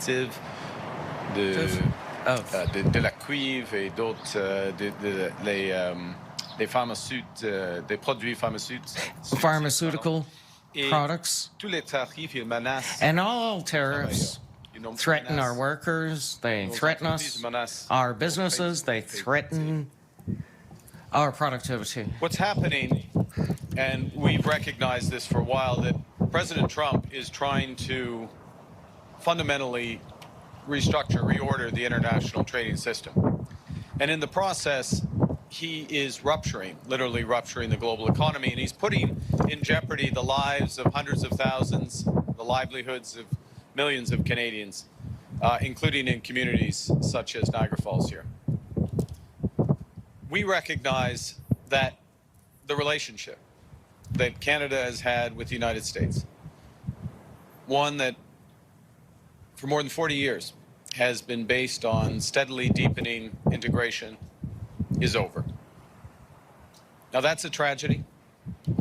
actives, de la cuivre et d'autres, des produits pharmaceutical products. Tous les tarifs, ils menacent And all tariffs threaten our workers, they threaten us, our businesses, they threaten our productivity. What's happening, and we've recognized this for a while, that President Trump is trying to fundamentally restructure, reorder the international trading system. And in the process, he is literally rupturing the global economy, and he's putting in jeopardy the lives of hundreds of thousands, the livelihoods of millions of Canadians, including in communities such as Niagara Falls here. We recognize that the relationship that Canada has had with the United States, one that for more than 40 years has been based on steadily deepening integration, is over. Now that's a tragedy,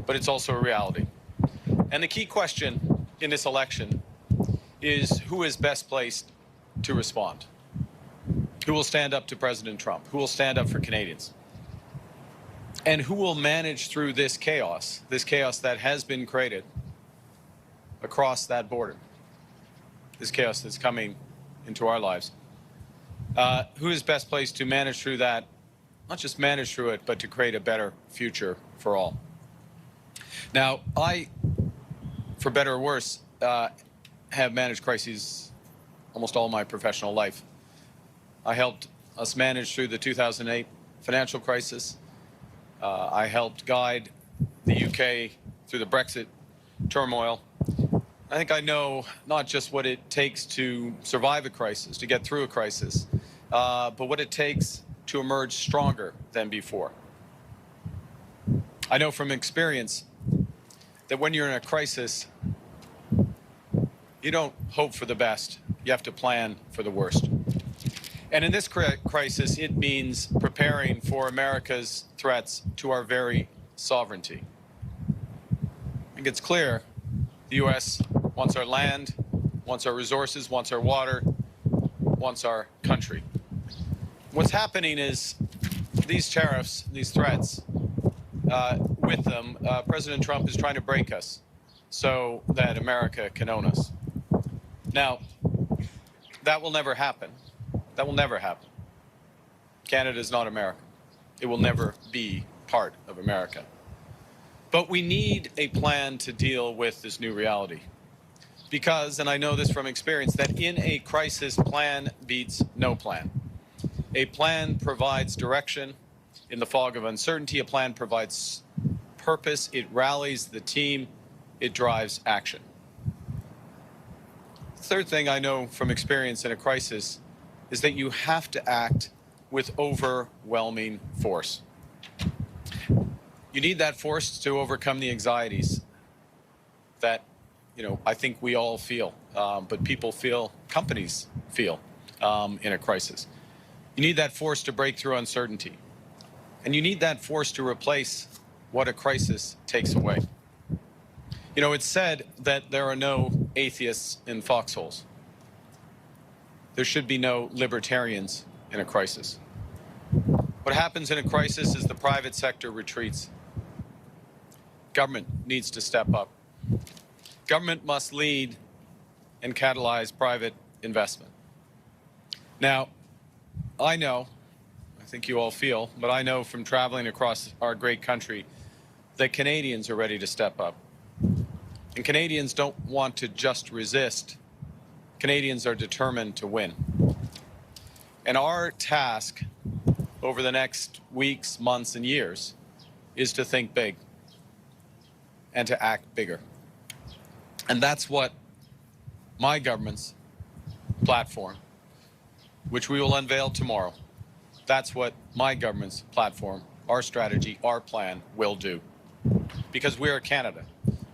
but it's also a reality. And the key question in this election is who is best placed to respond? Who will stand up to President Trump? Who will stand up for Canadians? And who will manage through this chaos that has been created across that border, this chaos that's coming into our lives? Who is best placed to manage through that, not just manage through it, but to create a better future for all? Now, I, for better or worse, have managed crises almost all my professional life. I helped us manage through the 2008 financial crisis. I helped guide the UK through the Brexit turmoil. I think I know not just what it takes to survive a crisis, to get through a crisis, but what it takes to emerge stronger than before. I know from experience that when you're in a crisis, you don't hope for the best. You have to plan for the worst. And in this crisis, it means preparing for America's threats to our very sovereignty. I think it's clear the U.S. wants our land, wants our resources, wants our water, wants our country. What's happening is these tariffs, these threats, with them, President Trump is trying to break us so that America can own us. Now, that will never happen. That will never happen. Canada is not America. It will never be part of America. But we need a plan to deal with this new reality. Because, and I know this from experience, that in a crisis, plan beats no plan. A plan provides direction in the fog of uncertainty. A plan provides purpose. It rallies the team. It drives action. The third thing I know from experience in a crisis is that you have to act with overwhelming force. You need that force to overcome the anxieties that, I think we all feel, but people feel, companies feel in a crisis. You need that force to break through uncertainty. And you need that force to replace what a crisis takes away. It's said that there are no atheists in foxholes. There should be no libertarians in a crisis. What happens in a crisis is the private sector retreats. Government needs to step up. Government must lead and catalyze private investment. Now, I know, I think you all feel, but I know from traveling across our great country that Canadians are ready to step up. And Canadians don't want to just resist. Canadians are determined to win. And our task over the next weeks, months, and years is to think big and to act bigger. And that's what my government's platform, which we will unveil tomorrow, that's what my government's platform, our strategy, our plan will do. Because we are Canada.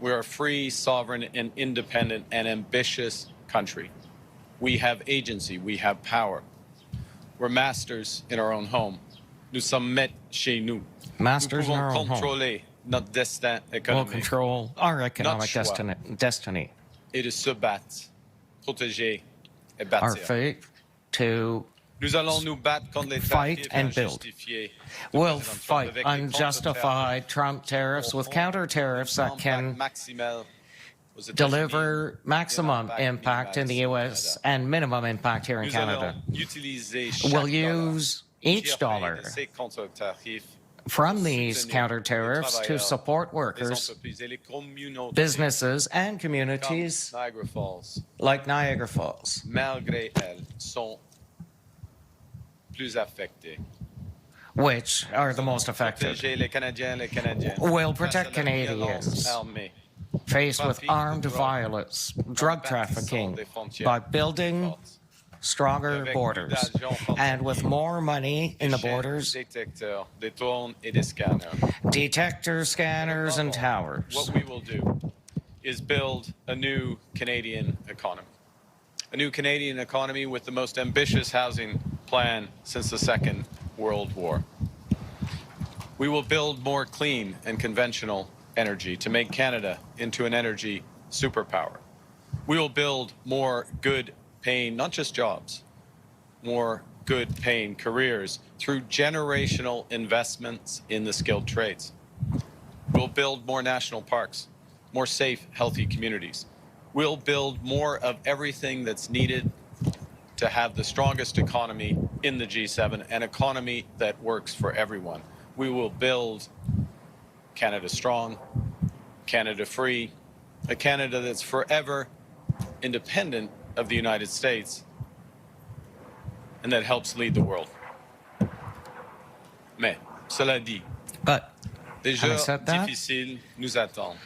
We are a free, sovereign, and independent and ambitious country. We have agency, we have power. We're masters in our own home. Nous sommes maîtres chez nous. Masters in our own home. Contrôler notre destin économique. We'll control our economic destiny. Et de se battre, protéger our fate to fight and build. We'll fight unjustified Trump tariffs with counter tariffs that can deliver maximum impact in the U.S. and minimum impact here in Canada. We'll use each dollar from these counter tariffs to support workers, businesses, and communities like Niagara Falls, which are the most affected. We'll protect Canadians faced with armed violence, drug trafficking, by building stronger borders. And with more money in the borders, detector scanners, and towers. What we will do is build a new Canadian economy. A new Canadian economy with the most ambitious housing plan since the Second World War. We will build more clean and conventional energy to make Canada into an energy superpower. We will build more good-paying, not just jobs, more good-paying careers through generational investments in the skilled trades. We'll build more national parks, more safe, healthy communities. We'll build more of everything that's needed to have the strongest economy in the G7, an economy that works for everyone. We will build Canada strong, Canada free, a Canada that's forever independent of the United States and that helps lead the world. Mais, cela dit, des jours difficiles nous attendent.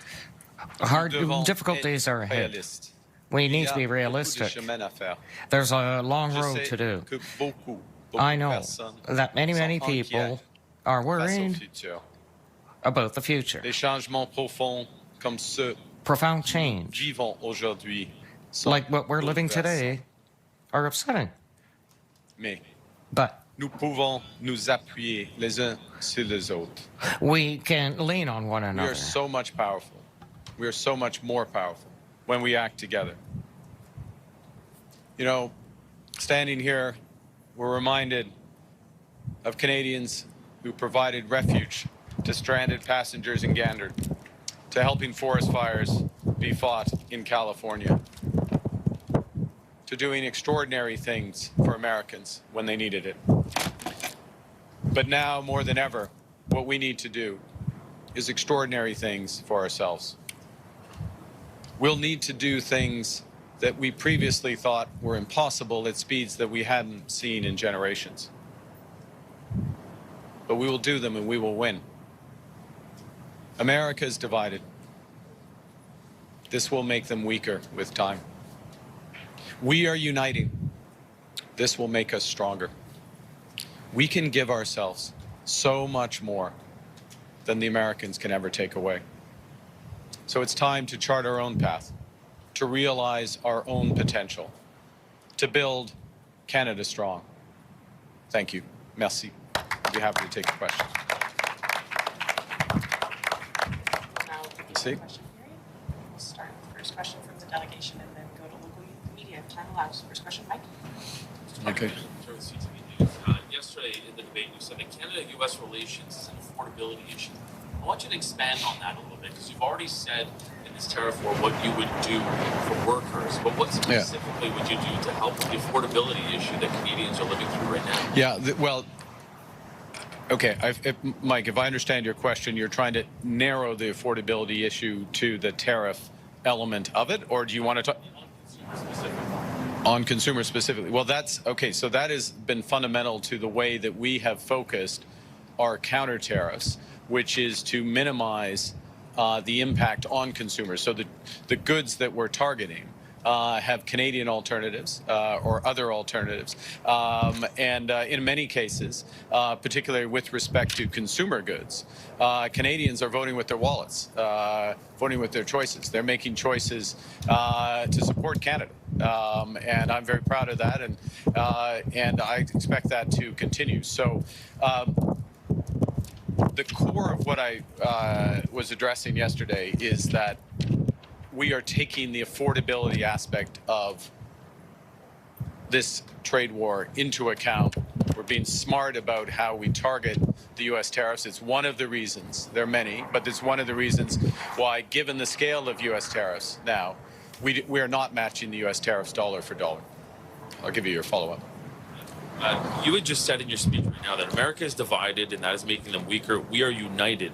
Difficulties are ahead. We need to be realistic. There's a long road to do. I know that many people are worried about the future. Profound change, like what we're living today, are upsetting. But we can lean on one another. We are so much powerful. We are so much more powerful when we act together. You know, standing here, we're reminded of Canadians who provided refuge to stranded passengers in Gander, to helping forest fires be fought in California, to doing extraordinary things for Americans when they needed it. But now, more than ever, what we need to do is extraordinary things for ourselves. We'll need to do things that we previously thought were impossible at speeds that we hadn't seen in generations. But we will do them and we will win. America is divided. This will make them weaker with time. We are uniting. This will make us stronger. We can give ourselves so much more than the Americans can ever take away. So it's time to chart our own path, to realize our own potential, to build Canada strong. Thank you. Merci. I'd be happy to take your questions. Now, question period. We'll start with the first question from the delegation and then go to local media if time allows. First question, Mike. Okay. Yesterday in the debate, you said that Canada-U.S. relations is an affordability issue. I want you to expand on that a little bit, because you've already said in this tariff war what you would do for workers, but what specifically would you do to help the affordability issue that Canadians are living through right now? Yeah, well, okay, Mike, if I understand your question, you're trying to narrow the affordability issue to the tariff element of it, or do you want to talk on consumer specifically? Well, that's okay. So that has been fundamental to the way that we have focused our counter tariffs, which is to minimize the impact on consumers. So the goods that we're targeting have Canadian alternatives or other alternatives. And in many cases, particularly with respect to consumer goods, Canadians are voting with their wallets, voting with their choices. They're making choices to support Canada. And I'm very proud of that. And I expect that to continue. So the core of what I was addressing yesterday is that we are taking the affordability aspect of this trade war into account. We're being smart about how we target the U.S. tariffs. It's one of the reasons, there are many, but it's one of the reasons why, given the scale of U.S. tariffs now, we are not matching the U.S. tariffs dollar for dollar. I'll give you your follow-up. You had just said in your speech right now that America is divided and that is making them weaker. We are united,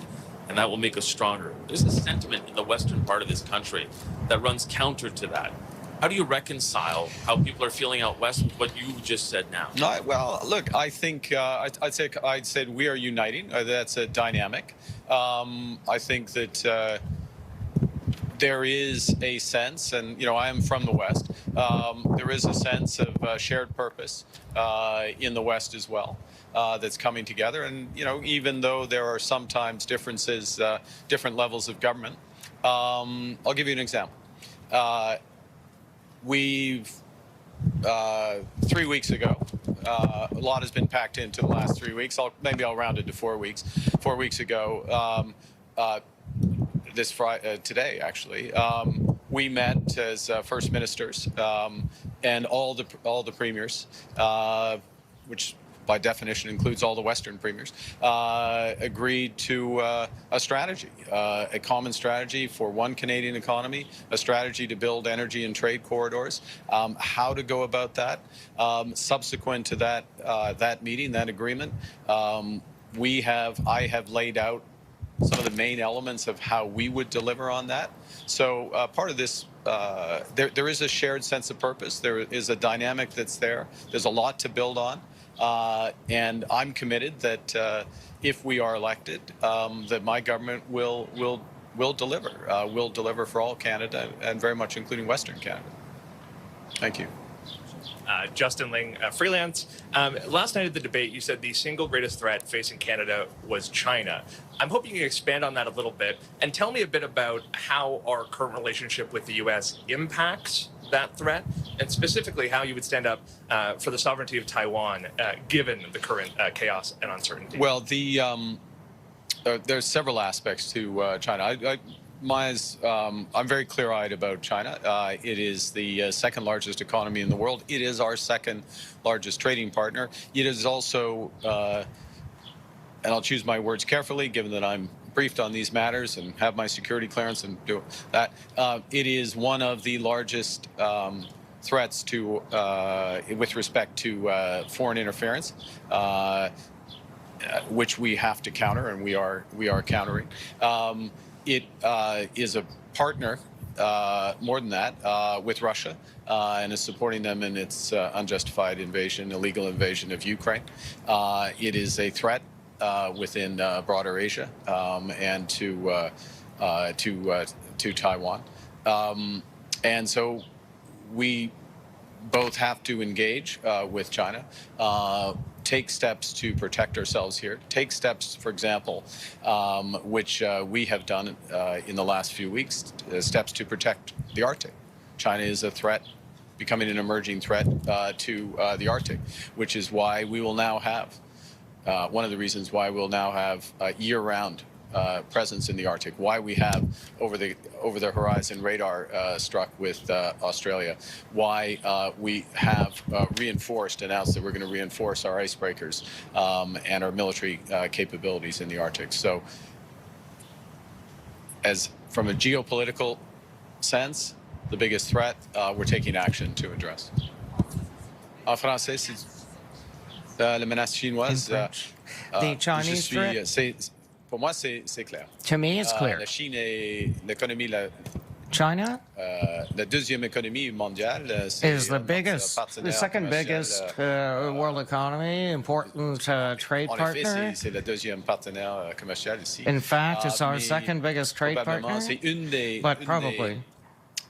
and that will make us stronger. There's a sentiment in the western part of this country that runs counter to that. How do you reconcile how people are feeling out west with what you just said now? No, well, look, I think I'd say we are uniting. That's a dynamic. I think that there is a sense, and I am from the West. There is a sense of shared purpose in the West as well that's coming together. And even though there are sometimes differences, different levels of government. I'll give you an example. We've 3 weeks ago, a lot has been packed into the last 3 weeks. Maybe I'll round it to 4 weeks. 4 weeks ago, this Friday, today actually, we met as first ministers and all the premiers, which by definition includes all the Western premiers, agreed to a strategy, a common strategy for one Canadian economy, a strategy to build energy and trade corridors, how to go about that. Subsequent to that meeting, that agreement, I have laid out some of the main elements of how we would deliver on that. So part of this, there is a shared sense of purpose. There is a dynamic that's there. There's a lot to build on. And I'm committed that if we are elected, that my government will deliver. Will deliver for all Canada, and very much including Western Canada. Thank you. Justin Ling, freelance. Last night at the debate, you said the single greatest threat facing Canada was China. I'm hoping you can expand on that a little bit and tell me a bit about how our current relationship with the U.S. impacts that threat, and specifically how you would stand up for the sovereignty of Taiwan, given the current chaos and uncertainty. Well, there's several aspects to China. I'm very clear-eyed about China. It is the second largest economy in the world. It is our second largest trading partner. It is also, and I'll choose my words carefully, given that I'm briefed on these matters and have my security clearance and do that. It is one of the largest threats to, with respect to foreign interference, which we have to counter, and we are countering. It is a partner, more than that, with Russia, and is supporting them in its unjustified invasion, illegal invasion of Ukraine. It is a threat within broader Asia and to Taiwan. And so we both have to engage with China, take steps to protect ourselves here, take steps, for example, which we have done in the last few weeks, steps to protect the Arctic. China is a threat, becoming an emerging threat to the Arctic, which is why we will now have, one of the reasons why we'll now have year-round presence in the Arctic, why we have over the horizon radar struck with Australia, why we have announced that we're going to reinforce our icebreakers and our military capabilities in the Arctic. So, as from a geopolitical sense, the biggest threat we're taking action to address. En français, c'est la menace chinoise. The Chinese threat. Pour moi, c'est clair. To me, it's clear. La Chine est l'économie China la deuxième économie mondiale. Is the second biggest world economy, important trade En partner. effet, c'est le deuxième partenaire commercial ici. In fact, it's our second biggest trade partner. C'est une des, but probably.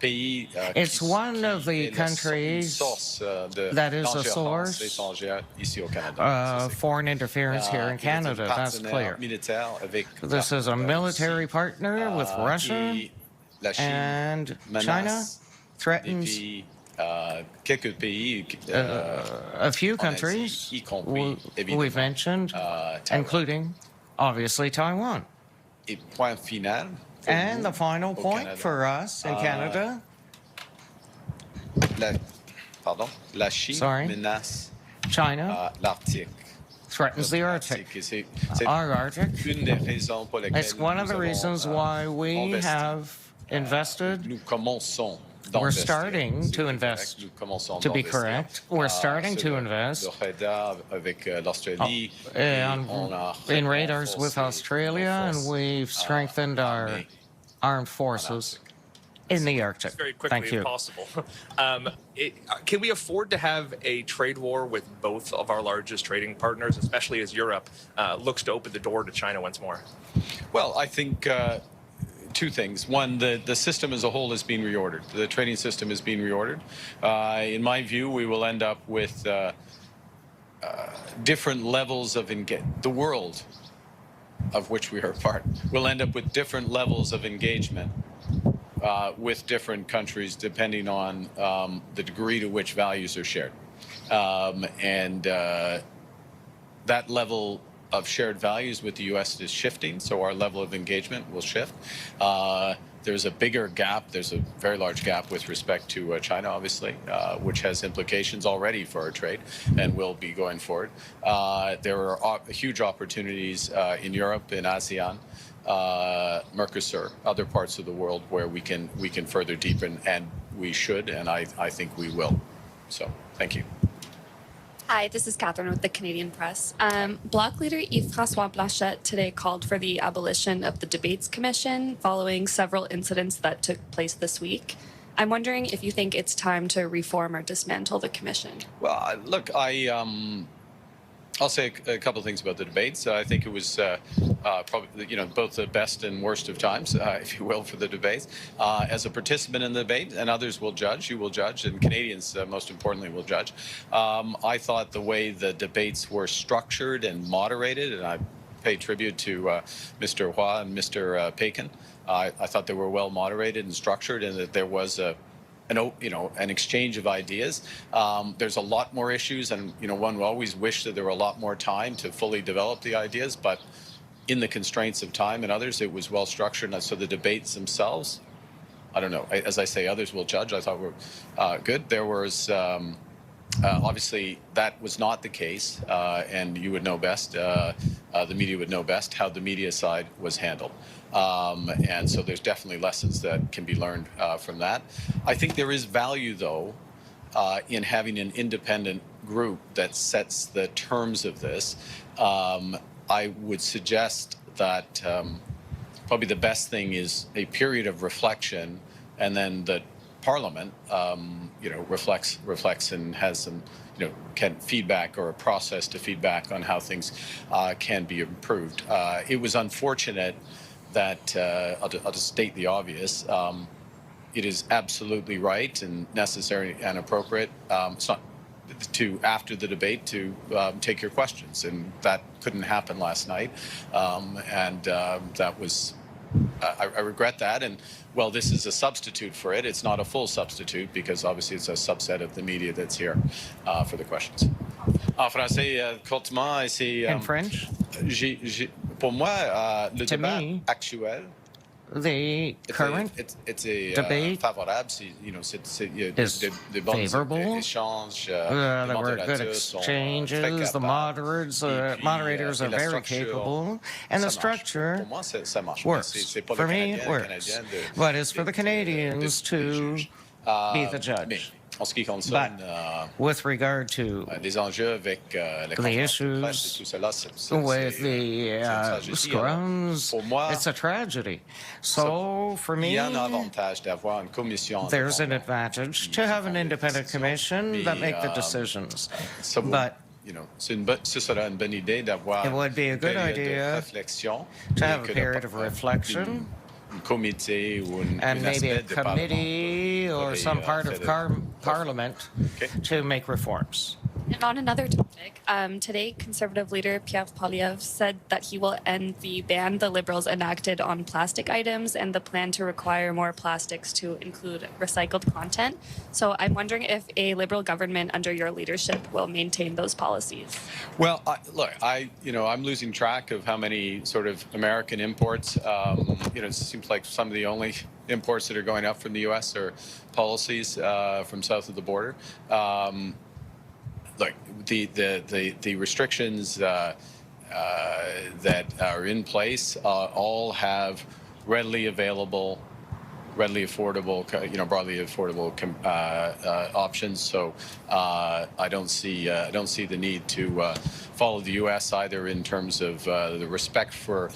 Pays, it's one of the countries that is a source of foreign interference here in Canada. That's clear. This is a military partner with Russia, and China threatens a few countries we've mentioned, including, obviously, Taiwan. And the final point for us in Canada, Pardon? La Chine Sorry. menace China l'Arctique. threatens the Arctic. C'est Our Arctic. une des raisons pour lesquelles It's one of the nous avons, reasons why we investi. have invested. Nous commençons We're d'investir. starting C'est to correct. invest. Nous commençons To be d'investir. correct, we're starting Sur to le invest radar avec l'Australie. Et on a in radars with renforcé Australia, nos and we've strengthened our armées armed forces in the Arctic. Very quickly, Thank if you. possible. Can we afford to have a trade war with both of our largest trading partners, especially as Europe looks to open the door to China once more? Well, I think two things. One, the system as a whole is being reordered. The trading system is being reordered. In my view, we will end up with different levels of engagement. The world of which we are a part will end up with different levels of engagement with different countries depending on the degree to which values are shared. And that level of shared values with the U.S. is shifting, so our level of engagement will shift. There's a bigger gap. There's a very large gap with respect to China, obviously, which has implications already for our trade and will be going forward. There are huge opportunities in Europe, in ASEAN, Mercosur, other parts of the world where we can further deepen, and we should, and I think we will. So, thank you. Hi, this is Catherine with the Canadian Press. Bloc leader Yves-François Blanchet today called for the abolition of the Debates Commission following several incidents that took place this week. I'm wondering if you think it's time to reform or dismantle the commission. Well, look, I'll say a couple of things about the debates. I think it was probably, both the best and worst of times, if you will, for the debates. As a participant in the debate, and others will judge, you will judge, and Canadians, most importantly, will judge. I thought the way the debates were structured and moderated, and I pay tribute to Mr. Hua and Mr. Pakin. I thought they were well moderated and structured, and that there was an exchange of ideas. There's a lot more issues, and one would always wish that there were a lot more time to fully develop the ideas, but in the constraints of time and others, it was well structured. And so the debates themselves, I don't know, as I say, others will judge. I thought were good. There was obviously that was not the case, and you would know best, the media would know best how the media side was handled. And so there's definitely lessons that can be learned from that. I think there is value, though, in having an independent group that sets the terms of this. I would suggest that probably the best thing is a period of reflection, and then the Parliament, reflects and has some, can feedback or a process to feedback on how things can be improved. It was unfortunate that I'll just state the obvious. It is absolutely right and necessary and appropriate. It's not after the debate to take your questions, and that couldn't happen last night, and that was. I regret that, and well, this is a substitute for it. It's not a full substitute because obviously it's a subset of the media that's here for the questions. En français, courtement, c'est. In French? Pour moi, le To débat me, actuel. The current debate is favorable. There were good exchanges. The moderators are very capable, and the structure works. For me, it works. But it's for the Canadians to be the judge. But with regard to the issues with the scrums, it's a tragedy. So for me, there's an advantage to have an independent commission that make the decisions. But it would be a good idea to have a period of reflection, and maybe a committee or some part of Parliament to make reforms. And on another topic, today Conservative leader Pierre Poilievre said that he will end the ban the Liberals enacted on plastic items and the plan to require more plastics to include recycled content. So I'm wondering if a Liberal government under your leadership will maintain those policies. Well, I'm losing track of how many sort of American imports. It seems like some of the only imports that are going up from the U.S. are policies from south of the border. Look, the restrictions that are in place all have readily available, readily affordable, broadly affordable options. So I don't see the need to follow the U.S. either in terms of the respect for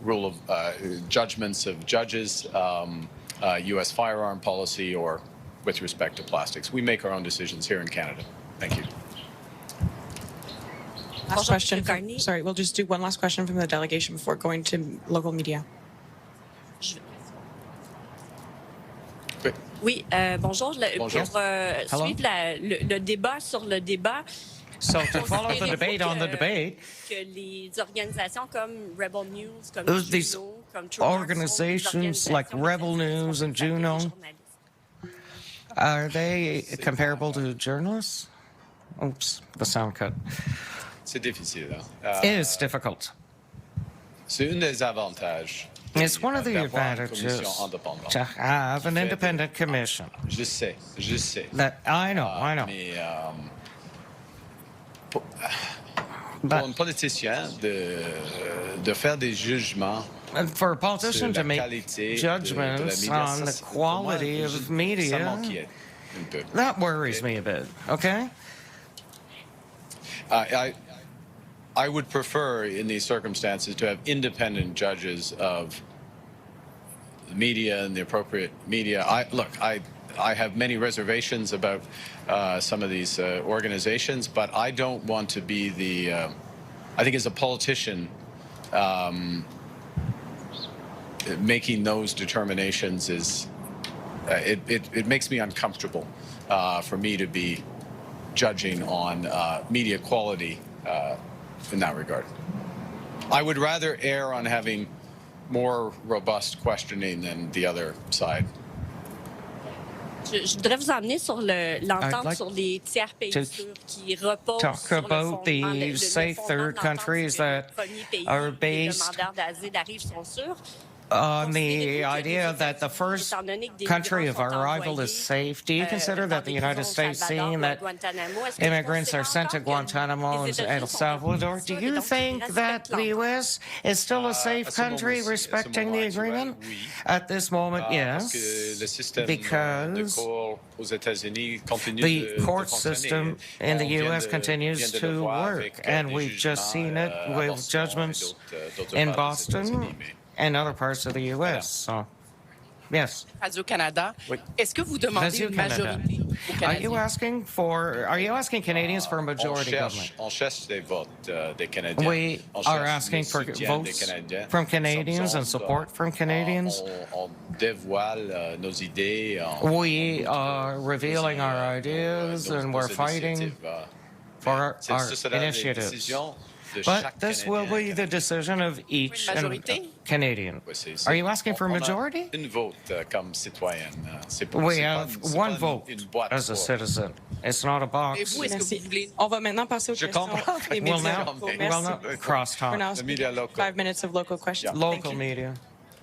rule of judgments of judges, U.S. firearm policy, or with respect to plastics. We make our own decisions here in Canada. Thank you. Last question. Sorry, we'll just do one last question from the delegation before going to local media. Oui, bonjour. Bonjour. Pour suivre le débat sur le débat, So to follow the debate on the debate, que les organisations comme Rebel News, comme these Juno, comme True North, organizations like Rebel News and Juno, are they comparable to journalists? Oops, the sound cut. C'est difficile. It is difficult. C'est un des avantages. It's one of the d'avoir une advantages commission indépendante. to have an independent commission. Je sais. That I know. Mais pour un politicien de faire des jugements And for a politician sur to la make qualité judgments de la on média, the quality of ça media, m'inquiète un peu. that worries me a bit. Okay. I would prefer, in these circumstances, to have independent judges of the media and the appropriate media. I have many reservations about some of these organizations, but I don't want to be the. I think as a politician, making those determinations is it makes me uncomfortable for me to be judging on media quality in that regard. I would rather err on having more robust questioning than the other side. Je voudrais vous emmener sur l'entente like sur les tiers pays to sûrs qui repose talk sur le about the fondement, safe fondement third de l'entente, countries c'est que that les premiers pays, are les based demandeurs d'asile arrivent sont sûrs. on the idea that the first Étant donné que des country migrants of sont our arrival envoyés, is safe, do you consider dans that the des United prisons States, Salvador, seeing that Guantanamo, est-ce que immigrants vous are pensez sent to encore que Guantanamo les and États-Unis El sont Salvador, do sûrs et you donc qu'ils think that respectent the l'entente? U.S. is still a safe country respecting the agreement? At this moment, yes, because the court system in the U.S. continues to work, and we've just seen it with judgments in Boston and other parts of the U.S. So, yes. Radio-Canada. Oui. Est-ce que vous demandez une Radio-Canada. majorité aux Are you asking Canadians for a majority government? On cherche des votes des Canadiens. We On are cherche asking le for soutien des votes Canadiens. from Canadians and support from Canadians. On dévoile nos idées. We are revealing our ideas and we're fighting for our initiatives. But this will be the decision of each Canadian. Are you asking for a majority? Une vote comme citoyenne. We have one vote as a citizen. It's not a Et box. vous, est-ce que vous Merci. voulez... On va maintenant passer aux Je questions comprends. des We'll médias now, locaux. we'll Merci. now For crosstalk. now, The media local. 5 minutes of local questions. Thank Local you. media.